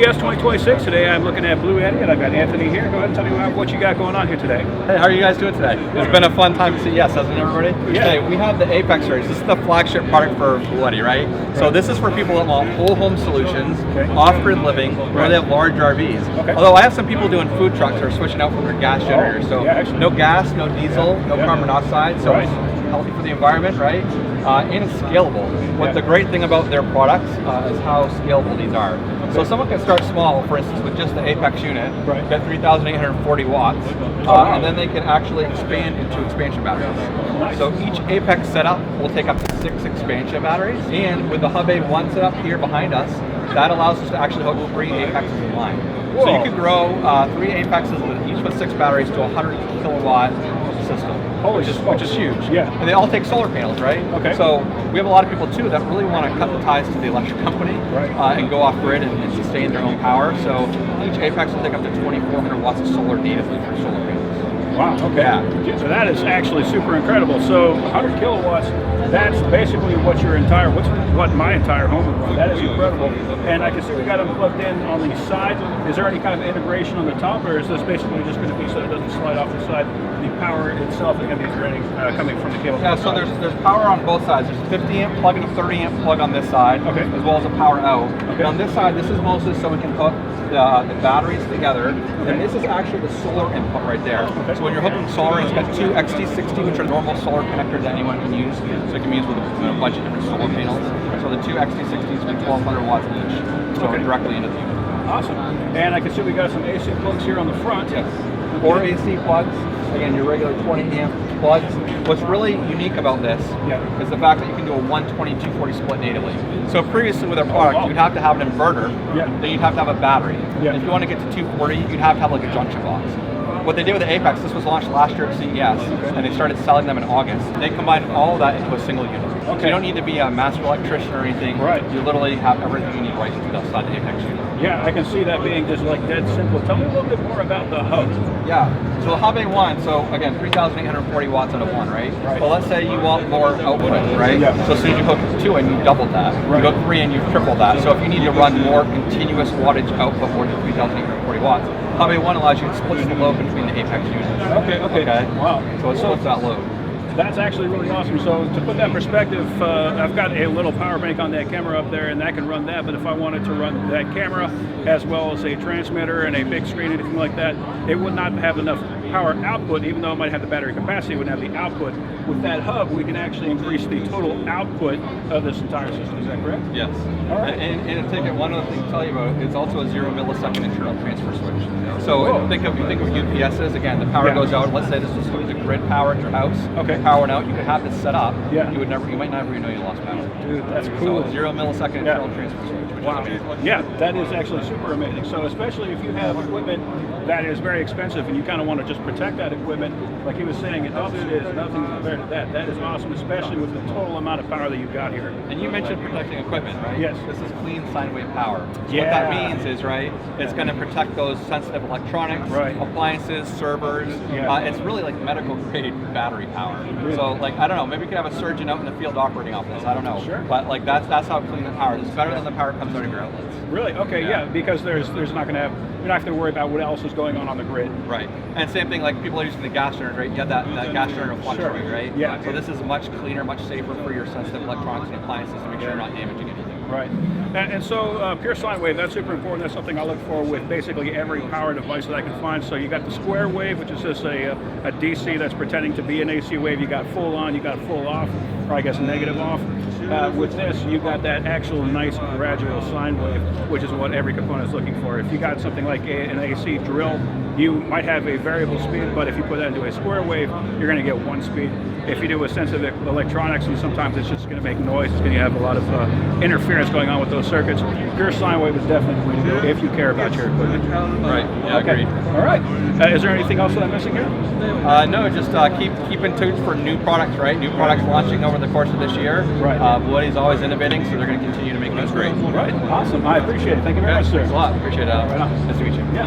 CES 2026. Today I'm looking at Bluetti, and I've got Anthony here. Go ahead and tell me what you got going on here today. Hey, how are you guys doing today? It's been a fun time at CES, hasn't it, everybody? Yeah. Hey, we have the Apex series. This is the flagship product for Bluetti, right? So this is for people that want whole home solutions, off-grid living, or they have large RVs. Although I have some people doing food trucks that are switching out from their gas generators. So no gas, no diesel, no carbon monoxide. So it's healthy for the environment, right? And it's scalable. What the great thing about their products is how scalable these are. So someone can start small, for instance, with just the Apex unit, get 3,840 watts, and then they can actually expand into expansion batteries. So each Apex setup will take up to 6 expansion batteries, and with the Hub A1 setup here behind us, that allows us to actually hook 3 Apexes in line. So you could grow 3 Apexes with each with 6 batteries to a 100 kilowatt system. Which is huge. Yeah. And they all take solar panels, right? Okay. So we have a lot of people too that really want to cut the ties to the electric company and go off grid and sustain their own power. So each Apex will take up to 2,400 watts of solar natively for solar panels. Wow, okay. Yeah. So that is actually super incredible. So 100 kilowatts, that's basically what my entire home would run. That is incredible. And I can see we got them plugged in on the side. Is there any kind of integration on the top, or is this basically just going to be so it doesn't slide off the side? The power itself is going to be draining, coming from the cable. Yeah, so there's power on both sides. There's a 50 amp plug and a 30 amp plug on this side, as well as a power out. And on this side, this is mostly so we can hook the batteries together, and this is actually the solar input right there. So when you're hooking solar, it's got 2 XT60, which are normal solar connectors that anyone can use. So it can be used with a bunch of different solar panels. So the 2 XT60s with 1,200 watts each, so directly into the unit. Awesome. And I can see we got some AC plugs here on the front. Yes. 4 AC plugs. Again, your regular 20 amp plugs. What's really unique about this is the fact that you can do a 120-240 split natively. So previously with our product, you'd have to have an inverter, then you'd have to have a battery. And if you want to get to 240, you'd have to have like a junction box. What they did with the Apex, this was launched last year at CES, and they started selling them in August. They combined all of that into a single unit. So you don't need to be a master electrician or anything. You literally have everything you need right inside the Apex unit. Yeah, I can see that being just like dead simple. Tell me a little bit more about the hub. Yeah, so the Hub A1, so again, 3,840 watts out of 1, right? Well, let's say you want more output, right? So as soon as you hook 2 in, you double that. You hook 3 in, you triple that. So if you need to run more continuous wattage output, more than 3,840 watts, Hub A1 allows you to split the load between the Apex units. Okay. Wow. So it splits that load. That's actually really awesome. So to put that in perspective, I've got a little power bank on that camera up there, and that can run that. But if I wanted to run that camera as well as a transmitter and a big screen, anything like that, it would not have enough power output. Even though it might have the battery capacity, it wouldn't have the output. With that hub, we can actually increase the total output of this entire system. Is that correct? Yes. All right. And to take it, one other thing to tell you about, it's also a 0 millisecond internal transfer switch. So think of UPSs. Again, the power goes out. Let's say this was hooked to grid power at your house. Powering out, you could have this set up. You might never even know you lost power. Dude, that's cool. So 0 millisecond internal transfer switch. Wow. Yeah, that is actually super amazing. So especially if you have equipment that is very expensive and you kind of want to just protect that equipment, like he was saying, it is nothing compared to that. That is awesome, especially with the total amount of power that you've got here. And you mentioned protecting equipment, right? Yes. This is clean sine wave power. So what that means is, it's going to protect those sensitive electronics, appliances, servers. It's really like medical grade battery power. So like, I don't know, maybe you could have a surgeon out in the field operating off this. I don't know. But like that's how clean the power is. It's better than the power comes out of your outlets. Really? Okay, yeah, because there's not going to have, you don't have to worry about what else is going on the grid. Right. And same thing, like people are using the gas generator, right? You have that gas generator fluctuate, right? Yeah. So this is much cleaner, much safer for your sensitive electronics and appliances to make sure you're not damaging anything. Right. And so pure sine wave, that's super important. That's something I look for with basically every power device that I can find. So you got the square wave, which is just a DC that's pretending to be an AC wave. You got full on, you got full off, or I guess negative off. With this, you got that actual nice gradual sine wave, which is what every component is looking for. If you got something like an AC drill, you might have a variable speed, but if you put that into a square wave, you're going to get 1 speed. If you do a sensitive electronics, and sometimes it's just going to make noise, it's going to have a lot of interference going on with those circuits. Pure sine wave is definitely the way to go if you care about your equipment. Right. Yeah, agreed. All right. Is there anything else that I'm missing here? No, just keep in touch for new products, right? New products launching over the course of this year. Right. Bluetti's always innovating, so they're going to continue to make things great. Right. Awesome. I appreciate it. Thank you very much, sir. Thanks a lot. Appreciate it. Right on. Nice to meet you. Yeah.